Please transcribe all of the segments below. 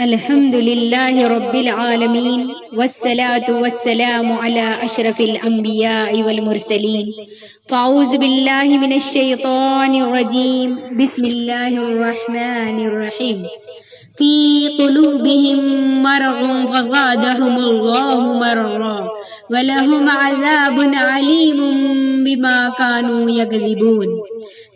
الحمد لله رب العالمين والصلاة والسلام على أشرف الأنبياء والمرسلين فأعوذ بالله من الشيطان الرجيم بسم الله الرحمن الرحيم في قلوبهم مرض فزادهم الله مرضا ولهم عذاب عليم بما كانوا يكذبون۔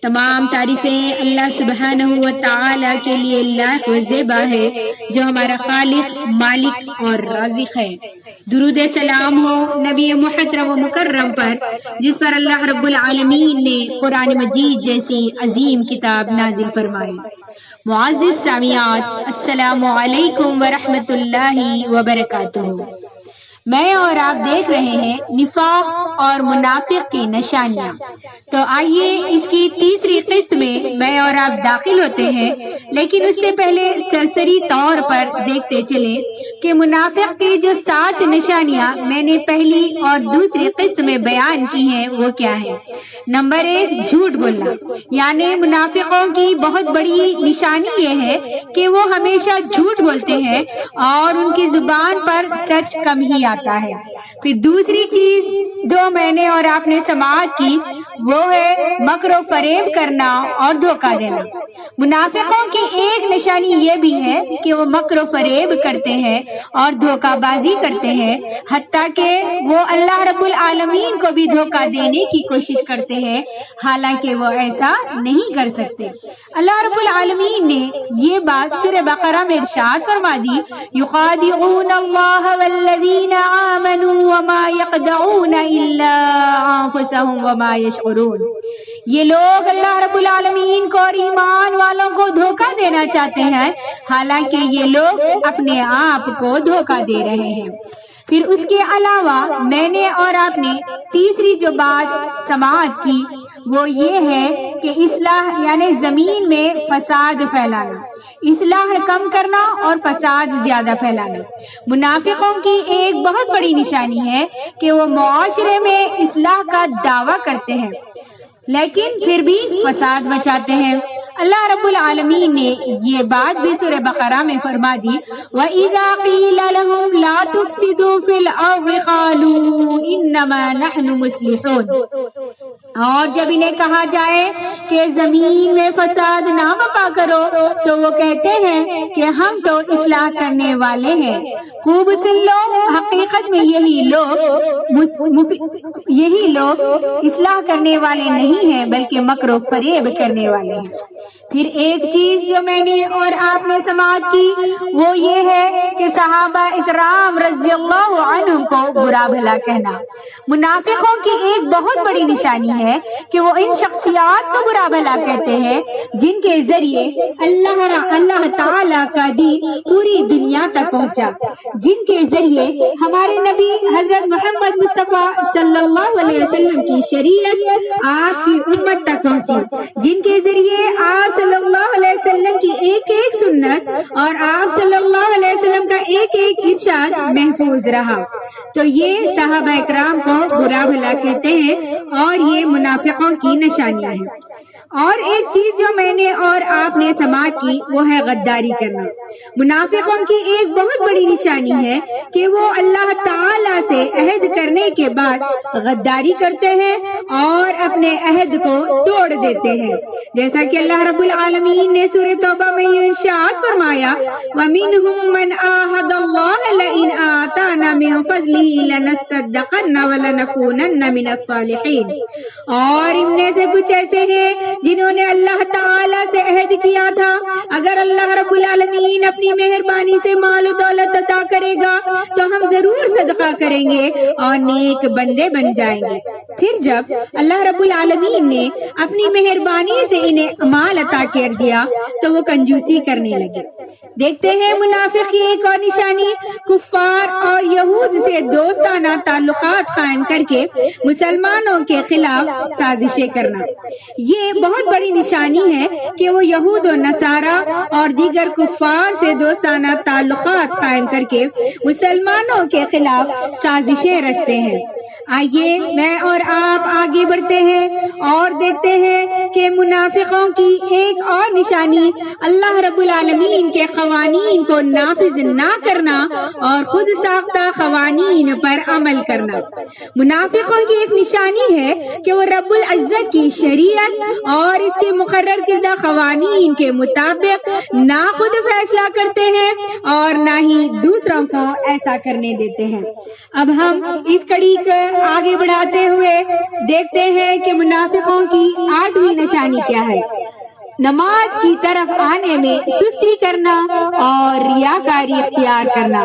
تمام تعریفیں اللہ سبحانہ و تعالی کے لیے لائق و زیبا ہے جو ہمارا خالق، مالک اور رازق ہے۔ درود سلام ہو نبی محترم و مکرم پر جس پر اللہ رب العالمین نے قرآن مجید جیسی عظیم کتاب نازل فرمائی۔ معزز سامعات، السلام علیکم ورحمۃ اللہ وبرکاتہ۔ میں اور آپ دیکھ رہے ہیں نفاق اور منافق کی نشانیاں۔ تو آئیے اس کی تیسری قسط میں اور آپ داخل ہوتے ہیں، لیکن اس سے پہلے سرسری طور پر دیکھتے چلیں کہ منافق کی جو 7 نشانیاں میں نے پہلی اور دوسری قسط میں بیان کی ہیں وہ کیا ہیں۔ نمبر 1، جھوٹ بولنا، یعنی منافقوں کی بہت بڑی نشانی یہ ہے کہ وہ ہمیشہ جھوٹ بولتے ہیں اور ان کی زبان پر سچ کم ہی آتا ہے۔ پھر دوسری چیز جو میں نے اور آپ نے سماعت کی وہ ہے مکر و فریب کرنا اور دھوکہ دینا۔ منافقوں کی ایک نشانی یہ بھی ہے کہ وہ مکر و فریب کرتے ہیں اور دھوکہ بازی کرتے ہیں، حتیٰ کہ وہ اللہ رب العالمین کو بھی دھوکہ دینے کی کوشش کرتے ہیں، حالانکہ وہ ایسا نہیں کر سکتے۔ اللہ رب العالمین نے یہ بات سورہ بقرہ میں ارشاد فرما دی، یخادعون اللہ والذین آمنوا وما یخدعون الا انفسهم وما یشعرون۔ یہ لوگ اللہ رب العالمین کو اور ایمان والوں کو دھوکہ دینا چاہتے ہیں، حالانکہ یہ لوگ اپنے آپ کو دھوکہ دے رہے ہیں۔ پھر اس کے علاوہ میں نے اور آپ نے تیسری جو بات سماعت کی وہ یہ ہے کہ اصلاح یعنی زمین میں فساد پھیلانا، اصلاح کم کرنا اور فساد زیادہ پھیلانا۔ منافقوں کی ایک بہت بڑی نشانی ہے کہ وہ معاشرے میں اصلاح کا دعویٰ کرتے ہیں لیکن پھر بھی فساد مچاتے ہیں۔ اللہ رب العالمین نے یہ بات بھی سورہ بقرہ میں فرما دی، وَإِذَا قِيلَ لَهُمْ لَا تُفْسِدُوا فِي الْأَرْضِ قَالُوا إِنَّمَا نَحْنُ مُصْلِحُونَ۔ اور جب انہیں کہا جائے کہ زمین میں فساد نہ بپا کرو تو وہ کہتے ہیں کہ ہم تو اصلاح کرنے والے ہیں۔ خوب سن لو، حقیقت میں یہی لوگ اصلاح کرنے والے نہیں ہیں بلکہ مکر و فریب کرنے والے ہیں۔ پھر ایک چیز جو میں نے اور آپ نے سماعت کی وہ یہ ہے کہ صحابہ اکرام رضی اللہ عنہم کو برا بھلا کہنا۔ منافقوں کی ایک بہت بڑی نشانی ہے کہ وہ ان شخصیات کو برا بھلا کہتے ہیں جن کے ذریعے اللہ تعالیٰ کا دین پوری دنیا تک پہنچا، جن کے ذریعے ہمارے نبی حضرت محمد مصطفیٰ صلی اللہ علیہ وسلم کی شریعت آپ کی امت تک پہنچی، جن کے ذریعے آپ صلی اللہ علیہ وسلم کی ایک ایک سنت اور آپ صلی اللہ علیہ وسلم کا ایک ایک ارشاد محفوظ رہا۔ تو یہ صحابہ اکرام کو برا بھلا کہتے ہیں اور یہ منافقوں کی نشانیاں ہیں۔ اور ایک چیز جو میں نے اور آپ نے سماعت کی وہ ہے غداری کرنا۔ منافقوں کی ایک بہت بڑی نشانی ہے کہ وہ اللہ تعالیٰ سے عہد کرنے کے بعد غداری کرتے ہیں اور اپنے عہد کو توڑ دیتے ہیں، جیسا کہ اللہ رب العالمین نے سورہ توبہ میں یہ ارشاد فرمایا، وَمِنْهُمْ مَنْ عَاهَدَ اللَّهَ لَئِنْ آتَانَا مِنْ فَضْلِهِ لَنَصَّدَّقَنَّ وَلَنَكُونَنَّ مِنَ الصَّالِحِينَ۔ اور ان میں سے کچھ ایسے ہیں جنہوں نے اللہ تعالیٰ سے عہد کیا تھا اگر اللہ رب العالمین اپنی مہربانی سے مال و دولت عطا کرے گا تو ہم ضرور صدقہ کریں گے اور نیک بندے بن جائیں گے۔ پھر جب اللہ رب العالمین نے اپنی مہربانی سے انہیں مال عطا کر دیا تو وہ کنجوسی کرنے لگے۔ دیکھتے ہیں منافق کی ایک اور نشانی کفار اور یہود سے دوستانہ تعلقات قائم کر کے مسلمانوں کے خلاف سازشیں کرنا۔ یہ بہت بڑی نشانی ہے کہ وہ یہود و نصارہ اور دیگر کفار سے دوستانہ تعلقات قائم کر کے مسلمانوں کے خلاف سازشیں رچتے ہیں۔ آئیے میں اور آپ آگے بڑھتے ہیں اور دیکھتے ہیں کہ منافقوں کی ایک اور نشانی اللہ رب العالمین کے قوانین کو نافذ نہ کرنا اور خود ساختہ قوانین پر عمل کرنا۔ منافقوں کی ایک نشانی ہے کہ وہ رب العزت کی شریعت اور اس کے مقرر کردہ قوانین کے مطابق نہ خود فیصلہ کرتے ہیں اور نہ ہی دوسروں کو ایسا کرنے دیتے ہیں۔ اب ہم اس کڑی کو آگے بڑھاتے ہوئے دیکھتے ہیں کہ منافقوں کی 8ویں نشانی کیا ہے۔ نماز کی طرف آنے میں سستی کرنا اور ریاکاری اختیار کرنا۔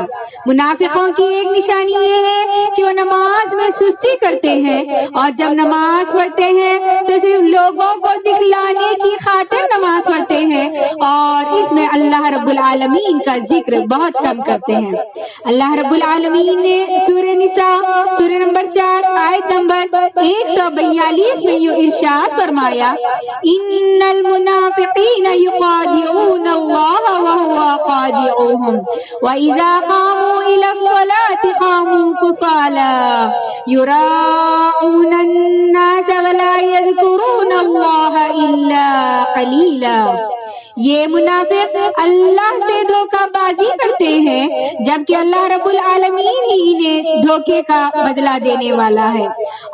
منافقوں کی ایک نشانی یہ ہے کہ وہ نماز میں سستی کرتے ہیں اور جب نماز پڑھتے ہیں تو صرف لوگوں کو دکھلانے کی خاطر نماز پڑھتے ہیں اور اس میں اللہ رب العالمین کا ذکر بہت کم کرتے ہیں۔ اللہ رب العالمین نے سورہ نساء سورہ نمبر 4 آیت نمبر 142 میں یہ ارشاد فرمایا، ان المنافقین یخادعون اللہ وهو خادعهم واذا قاموا الى الصلاة قاموا كسالى يراءون الناس ولا يذكرون اللہ الا قلیلا۔ یہ منافق اللہ سے دھوکہ بازی کرتے ہیں جبکہ اللہ رب العالمین ہی انہیں دھوکے کا بدلہ دینے والا ہے،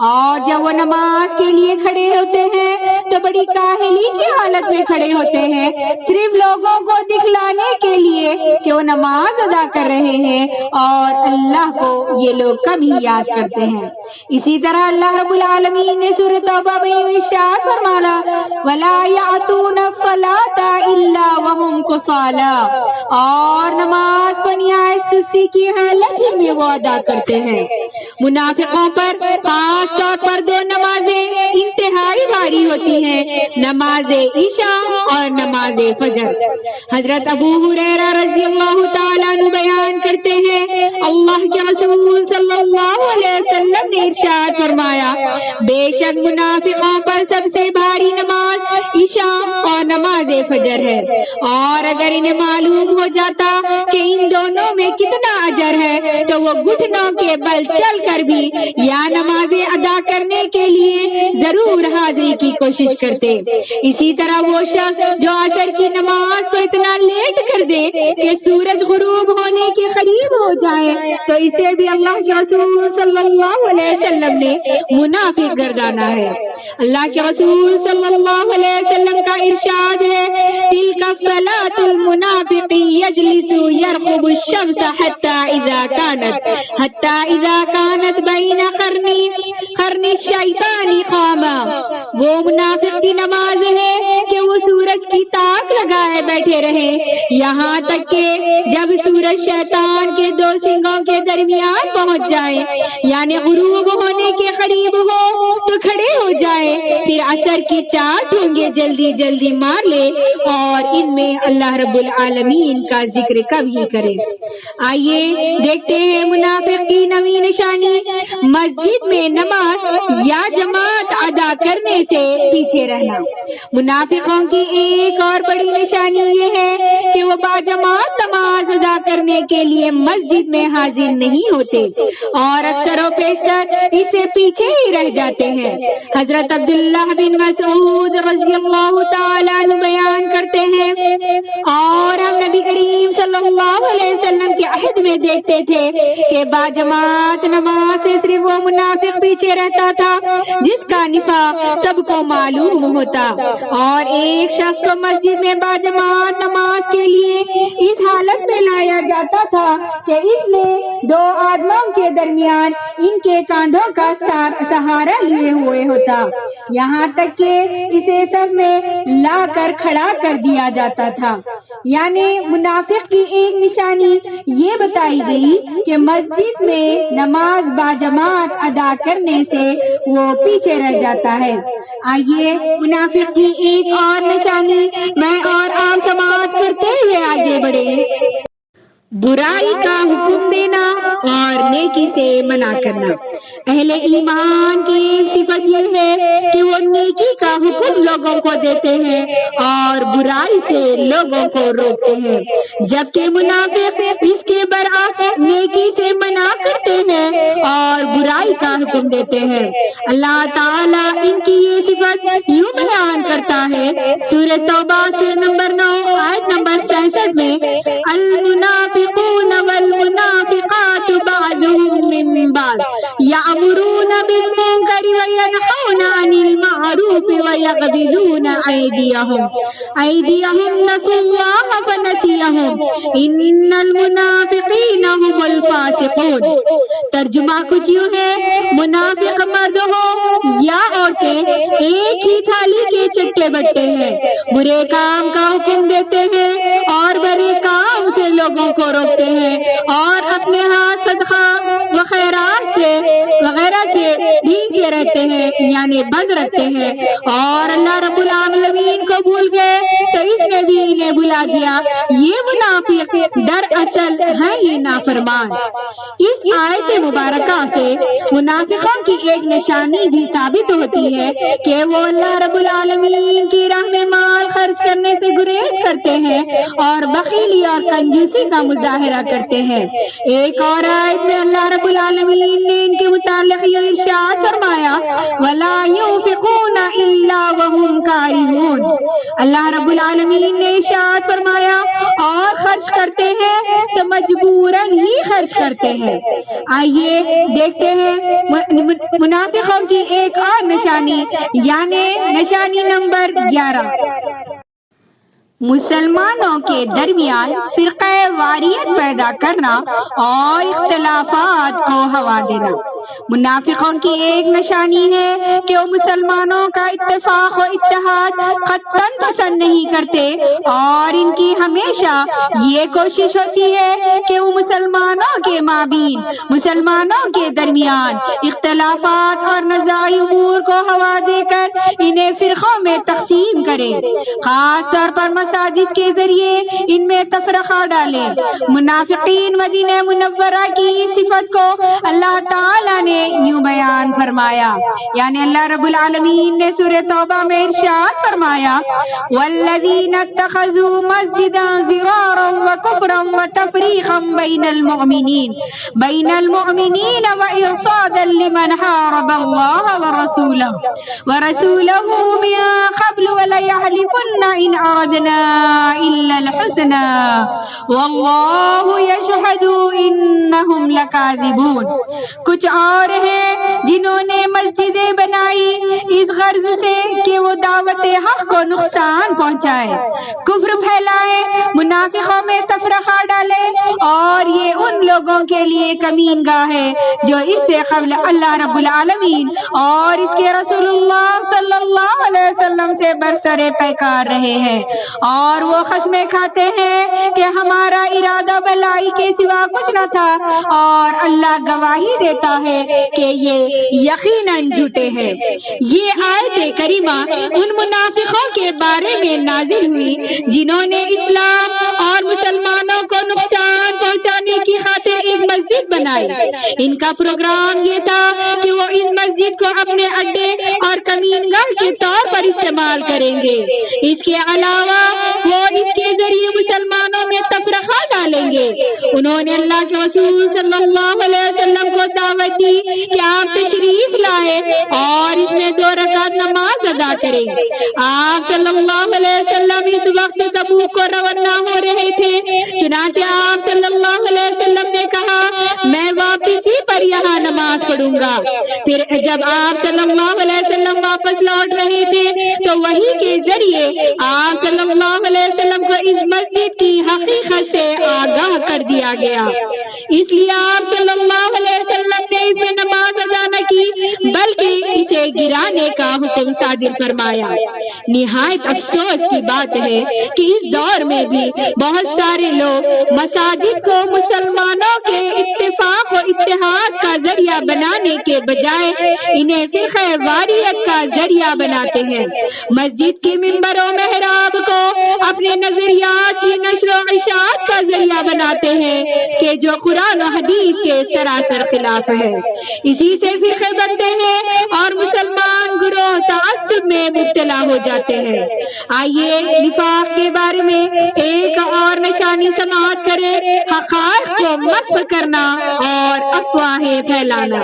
اور جب وہ نماز کے لیے کھڑے ہوتے ہیں تو بڑی کاہلی کی حالت میں کھڑے ہوتے ہیں، صرف لوگوں کو دکھلانے کے لیے کہ وہ نماز ادا کر رہے ہیں اور اللہ کو یہ لوگ کم ہی یاد کرتے ہیں۔ اسی طرح اللہ رب العالمین نے سورۃ توبہ میں ارشاد فرمایا، وَلَا يَأْتُونَ الصَّلَاةَ إِلَّا وَهُمْ كُسَالَىٰ، اور نماز کو نہایت سستی کی حالت ہی میں وہ ادا کرتے ہیں۔ منافقوں پر خاص طور پر 2 نمازیں انتہائی بھاری ہوتی ہیں، نماز عشاء اور نماز فجر۔ حضرت ابو ہریرہ رضی اللہ تعالیٰ عنہ بیان کرتے ہیں، اللہ کے رسول صلی اللہ علیہ وسلم نے ارشاد فرمایا، بے شک منافقوں پر سب سے بھاری نماز عشاء اور نماز فجر ہے، اور اگر انہیں معلوم ہو جاتا کہ ان دونوں میں کتنا اجر ہے تو وہ گھٹنوں کے بل چل کر بھی یا نمازیں ادا کرنے کے لیے ضرور حاضری کی کوشش کرتے۔ اسی طرح وہ شخص جو عصر کی نماز کو اتنا لیٹ کر دے کہ سورج غروب ہونے کے قریب ہو جائے تو اسے بھی اللہ کے رسول صلی اللہ علیہ وسلم نے منافق گردانا ہے۔ اللہ کے رسول صلی اللہ علیہ وسلم کا ارشاد ہے، تلک الصلاۃ المنافق یجلس یرقب الشمس حتی اذا کانت بین قرن الشیطان قاما۔ وہ منافق کی نماز ہے کہ وہ سورج کی تاک لگائے بیٹھے رہے یہاں تک کہ جب سورج شیطان کے 2 سنگوں کے درمیان پہنچ جائے، یعنی غروب ہونے کے قریب ہو تو کھڑے ہو جائے، پھر عصر کی 4 ٹھونگے جلدی جلدی مار لے اور ان میں اللہ رب العالمین کا ذکر کم ہی کرے۔ آئیے دیکھتے ہیں منافق کی 9ویں نشانی، مسجد میں نماز یا جماعت ادا کرنے سے پیچھے رہنا۔ منافقوں کی ایک اور بڑی نشانی یہ ہے کہ وہ باجماعت نماز ادا کرنے کے لیے مسجد میں حاضر نہیں ہوتے اور اکثر و بیشتر اس سے پیچھے ہی رہ جاتے ہیں۔ حضرت عبداللہ بن مسعود رضی اللہ تعالیٰ عنہ بیان کرتے ہیں، اور ہم نبی کریم صلی اللہ علیہ وسلم کے عہد میں دیکھتے تھے کہ باجماعت نماز سے صرف وہ منافق پیچھے رہتا تھا جس کا نفاق سب کو معلوم ہوتا، اور ایک شخص کو مسجد میں باجماعت نماز کے لیے اس حالت میں لایا جاتا تھا کہ اس نے 2 آدموں کے درمیان ان کے کاندھوں کا سہارا لیے ہوئے ہوتا، یہاں تک کہ اسے صف میں لا کر کھڑا کر دیا جاتا تھا۔ یعنی منافق کی ایک نشانی یہ بتائی گئی کہ مسجد میں نماز باجماعت ادا کرنے سے وہ پیچھے رہ جاتا ہے۔ آئیے منافق کی ایک اور نشانی میں اور آپ سماعت کرتے ہوئے آگے بڑھے۔ برائی کا حکم دینا اور نیکی سے منع کرنا۔ اہل ایمان کی ایک صفت یہ ہے کہ وہ نیکی کا حکم لوگوں کو دیتے ہیں اور برائی سے لوگوں کو روکتے ہیں، جبکہ منافق اس کے برعکس نیکی سے منع کرتے ہیں اور برائی کا حکم دیتے ہیں۔ اللہ تعالیٰ ان کی یہ صفت یوں بیان کرتا ہے سورہ توبہ سے نمبر 9 آیت نمبر 66 میں، المنافقون والمنافقات بعضهم من بعض يأمرون بالمنكر وينهون عن المعروف ويقبضون أيديهم نسوا الله فنسيهم إن المنافقين هم الفاسقون۔ ترجمہ کچھ یوں ہے، منافق مرد ہو یا عورتیں ایک ہی تھالی کے چٹے بٹے ہیں، برے کام کا حکم دیتے ہیں اور برے کام سے لوگوں کو روکتے ہیں اور اپنے ہاتھ صدقہ وغیرہ سے بھیجے رہتے ہیں، یعنی بند رکھتے ہیں، اور اللہ رب العالمین کو بھول گئے تو اس نے بھی انہیں بھلا دیا۔ یہ منافق دراصل ہے ہی نافرمان۔ اس آیت مبارکہ سے منافقوں کی ایک نشانی بھی ثابت ہوتی ہے کہ وہ اللہ رب العالمین کی راہ میں مال خرچ کرنے سے گریز کرتے ہیں اور بخیلی اور کنجوسی کا مظاہرہ کرتے ہیں۔ ایک اور آیت میں اللہ رب العالمین نے ان کے متعلق یہ ارشاد فرمایا، وَلَا يُنْفِقُونَ إِلَّا وَهُمْ كَارِهُونَ۔ اللہ رب العالمین نے ارشاد فرمایا اور خرچ کرتے ہیں تو مجبوراً ہی خرچ کرتے ہیں۔ آئیے دیکھتے ہیں منافقوں کی ایک اور نشانی، یعنی نشانی نمبر 11، مسلمانوں کے درمیان فرقہ واریت پیدا کرنا اور اختلافات کو ہوا دینا۔ منافقوں کی ایک نشانی ہے کہ وہ مسلمانوں کا اتفاق و اتحاد قطعاً پسند نہیں کرتے، اور ان کی ہمیشہ یہ کوشش ہوتی ہے کہ وہ مسلمانوں کے مابین، مسلمانوں کے درمیان اختلافات اور نزاعی امور کو ہوا دے کر انہیں فرقوں میں تقسیم کرے، خاص طور پر مساجد کے ذریعے ان میں تفرقہ ڈالے۔ منافقین مدینہ منورہ کی اس صفت کو اللہ تعالیٰ نے یوں بیان فرمایا، یعنی اللہ رب العالمین نے سورہ توبہ میں ارشاد فرمایا، والذین اتخذوا مسجدا ضرارا وکفرا وتفریقا بین المؤمنین وارصادا لمن حارب اللہ ورسولہ من قبل وليحلفن ان اردنا الا الحسنى واللہ یشہد انہم لکاذبون۔ کچھ اور ہیں جنہوں نے مسجدیں بنائی اس غرض سے کہ وہ دعوت حق کو نقصان پہنچائے، کفر پھیلائے، منافقوں میں تفرقہ ڈالے، اور یہ ان لوگوں کے لیے کمین گاہ ہے جو اس سے قبل اللہ رب العالمین اور اس کے رسول اللہ صلی اللہ علیہ وسلم سے برسر پیکار رہے ہیں، اور وہ قسمیں کھاتے ہیں کہ ہمارا ارادہ بلائی کے سوا کچھ نہ تھا، اور اللہ گواہی دیتا ہے کہ یہ یقیناً جھوٹے ہیں۔ یہ آیت کریمہ ان منافقوں کے بارے میں نازل ہوئی جنہوں نے اسلام اور مسلمانوں کو نقصان پہنچانے کی خاطر ایک مسجد بنائی۔ ان کا پروگرام یہ تھا کہ وہ اس مسجد کو اپنے اڈے اور کمین گاہ کے طور پر استعمال کریں گے، اس کے علاوہ وہ اس کے ذریعے مسلمانوں میں تفرقہ ڈالیں گے۔ انہوں نے اللہ کے رسول صلی اللہ علیہ وسلم کو دعوت دی کہ آپ تشریف لائے اور اس میں 2 رکعت نماز ادا کریں۔ آپ صلی اللہ علیہ وسلم اس وقت تبوک کو روانہ ہو رہے تھے، چنانچہ آپ صلی اللہ علیہ وسلم نے کہا، میں واپسی پر یہاں نماز پڑھوں گا۔ پھر جب آپ صلی اللہ علیہ وسلم واپس لوٹ رہے تھے تو وحی کے ذریعے آپ صلی اللہ علیہ وسلم کو اس مسجد کی حقیقت سے آگاہ کر دیا گیا، اس لیے آپ صلی اللہ علیہ وسلم نے اس میں نماز ادا نہ کی بلکہ اسے گرانے کا حکم صادر فرمایا۔ نہایت افسوس کی بات ہے کہ اس دور میں بھی بہت سارے لوگ مساجد کو مسلمانوں کے اتفاق و اتحاد کا کا ذریعہ بنانے کے بجائے انہیں فرقہ واریت کا ذریعہ بناتے ہیں۔ مسجد کے ممبر و محراب کو اپنے نظریات کی نشر و اشاعت کا ذریعہ بناتے ہیں کہ جو قرآن و حدیث کے سراسر خلاف ہے۔ اسی سے فرقے بنتے ہیں اور مسلمان گروہ تعصب میں مبتلا ہو جاتے ہیں۔ آئیے نفاق کے بارے میں ایک اور نشانی سماعت کریں، حقائق کو مسخ کرنا اور افواہیں پھیلانا۔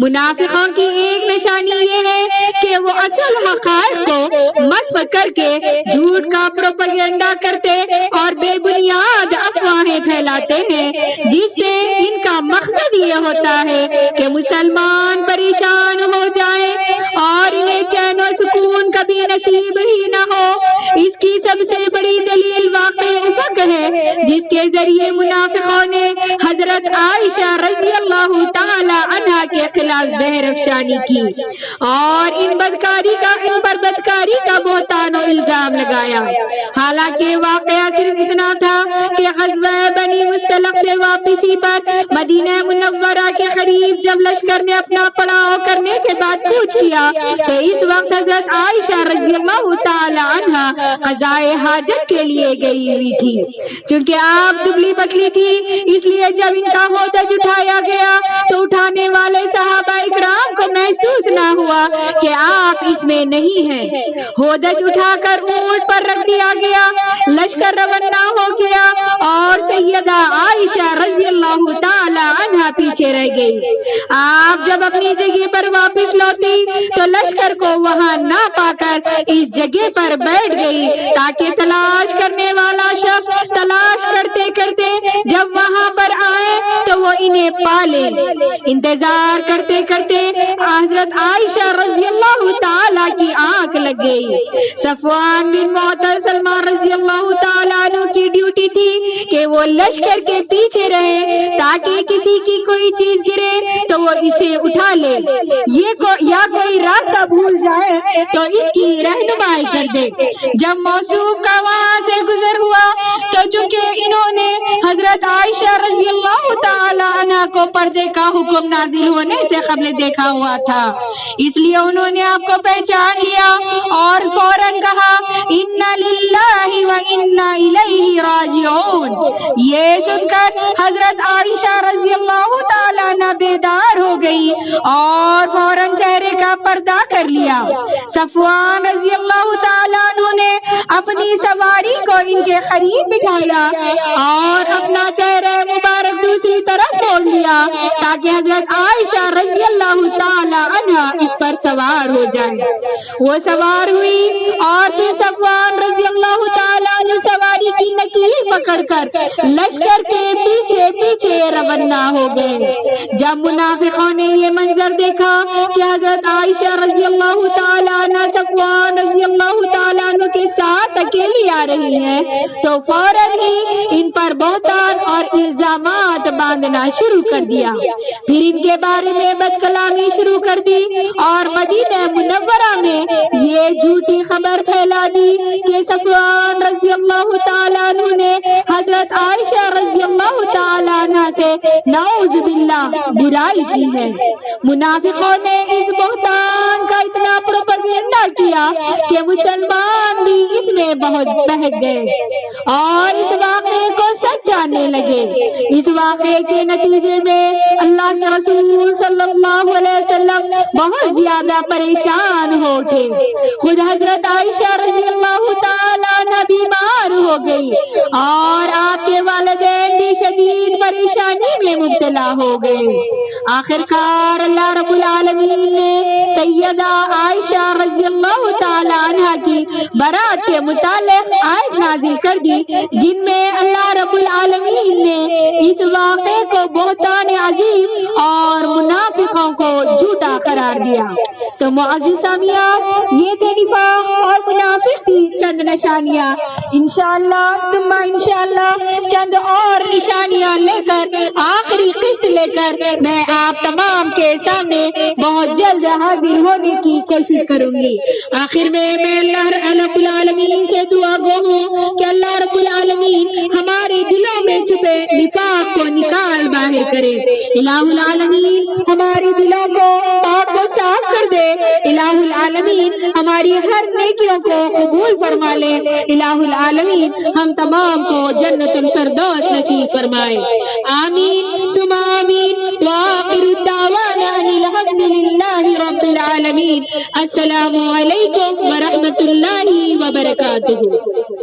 منافقوں کی ایک نشانی یہ ہے کہ وہ اصل حقائق کو مسخ کر کے جھوٹ کا پروپیگنڈا کرتے اور بے بنیاد افواہیں پھیلاتے ہیں، جس سے ان کا مقصد یہ ہوتا ہے کہ مسلمان پریشان ہو جائیں اور انہیں چین و سکون کبھی نصیب ہی نہ ہو۔ اس کی سب سے بڑی دلیل واقع افق ہے جس کے ذریعے منافقوں نے حضرت عائشہ رضی اللہ تعالی عنہا کے خلاف زہر افشانی کی اور ان پر بدکاری کا بہتان و الزام لگایا۔ حالانکہ واقعہ صرف اتنا تھا کہ غزوہ بنی مصطلق سے واپسی پر مدینہ منورہ کے قریب جب لشکر نے اپنا پڑاؤ کرنے کے بعد کوچ کیا تو اس وقت حضرت عائشہ رضی اللہ تعالی عنہا قضائے حاجت کے لیے گئی ہوئی تھی۔ چونکہ آپ دبلی پتلی تھی، اس لیے جب ان کا ہودج اٹھایا گیا تو اٹھانے والے صحابہ اکرام کو محسوس نہ ہوا کہ آپ اس میں نہیں ہیں۔ ہودج اٹھا کر اونٹ پر رکھ دیا گیا، لشکر روانہ ہو گیا اور سیدہ عائشہ رضی اللہ تعالی عنہا پیچھے رہ گئی۔ آپ جب اپنی جگہ پر واپس لوٹی تو لشکر کو وہاں نہ پا کر اس جگہ پر بیٹھ گئی تاکہ تلاش کرنے والا شخص تلاش کرتے کرتے جب وہاں پر آئے تو وہ انہیں پا لے۔ انتظار کرتے کرتے حضرت عائشہ رضی اللہ تعالی کی آنکھ لگ گئی۔ صفوان بن معطل سلمان رضی اللہ تعالیٰ عنہ کی ڈیوٹی تھی کہ وہ لشکر کے پیچھے رہے تاکہ کسی کی کوئی چیز گرے تو وہ اسے اٹھا لے، یا کوئی راستہ بھول جائے تو اس کی رہنمائی کر دے۔ جب موصوف کا وہاں سے گزر ہوا تو چونکہ انہوں نے حضرت عائشہ رضی اللہ تعالی عنہ کو پردے کا حکم نازل ہونے سے قبل دیکھا ہوا تھا، اس لیے انہوں نے آپ کو پہچان لیا اور فوراً کہا اِنَّ لِلَّهِ وَإِنَّا إِلَيْهِ راجعون۔ یہ سن کر حضرت عائشہ رضی اللہ تعالیٰ عنہ بیدار ہو گئی اور فوراً چہرے کا پردہ کر لیا۔ صفوان رضی اللہ تعالیٰ عنہ نے اپنی سواری کو ان کے قریب بٹھایا اور اپنا چہرہ مبارک دوسری طرف موڑ لیا تاکہ حضرت عائشہ رضی اللہ تعالی عنہ اس پر سوار ہو جائے۔ وہ سوار ہوئی اور پھر صفوان رضی اللہ تعالی عنہ سواری کی نکیل پکڑ کر لشکر کے پیچھے پیچھے روانہ ہو گئے۔ جب منافقوں نے یہ منظر دیکھا کہ حضرت عائشہ رضی اللہ تعالی عنہ صفوان رضی اللہ تعالی عنہ کے ساتھ اکیلی آ رہی ہے تو فوراً ہی ان پر بہتان اور الزامات باندھنا شروع کر دیا، پھر ان کے بارے میں بد کلامی شروع کر دی اور مدینہ منورہ میں یہ جھوٹی خبر پھیلا دی کہ صفوان رضی اللہ تعالیٰ عنہ نے حضرت عائشہ رضی اللہ تعالیٰ عنہ سے نعوذ باللہ برائی کی ہے۔ منافقوں نے اس بہتان کا اتنا پروپیگنڈا کیا کہ مسلمان بھی اس میں بہت بہک گئے اور اس واقعے کو سچ جاننے لگے۔ اس واقعے کے نتیجے میں اللہ کے رسول صلی اللہ علیہ وسلم بہت زیادہ پریشان ہو اٹھے۔ خود حضرت عائشہ رضی اللہ تعالیٰ عنہ بیمار ہو گئی اور آپ کے والدین بھی شدید پریشانی میں مبتلا ہو گئے۔ آخر کار اللہ رب العالمین نے سیدہ عائشہ رضی اللہ تعالیٰ عنہ کی برات کے متعلق آیت نازل کر دی جن میں اللہ رب العالمین نے اس واقعے کو بہتان عظیم اور منافقوں کو جھوٹا قرار دیا۔ تو معزز سامعین، یہ تھے نفاق اور منافق کی چند نشانیاں۔ انشاءاللہ ثم انشاءاللہ چند اور نشانیاں لے کر آخری قسط لے کر میں آپ تمام کے سامنے بہت جلد حاضر ہونے کی کوشش کروں گی۔ آخر میں اللہ رب العالمین سے دعا گو ہوں کہ اللہ رب العالمین ہمارے دلوں میں چھپے نفاق کو نکال ظاہر کرے۔ الہ العالمین ہماری دلوں کو پاک و صاف کر دے۔ الہ العالمین ہماری ہر نیکیوں کو قبول فرما لے۔ الہ العالمین ہم تمام کو جنت الفردوس نصیب فرمائے۔ آمین ثم آمین۔ وآخر الدعوانا ان الحمد للہ رب العالمین۔ السلام علیکم ورحمۃ اللہ وبرکاتہ۔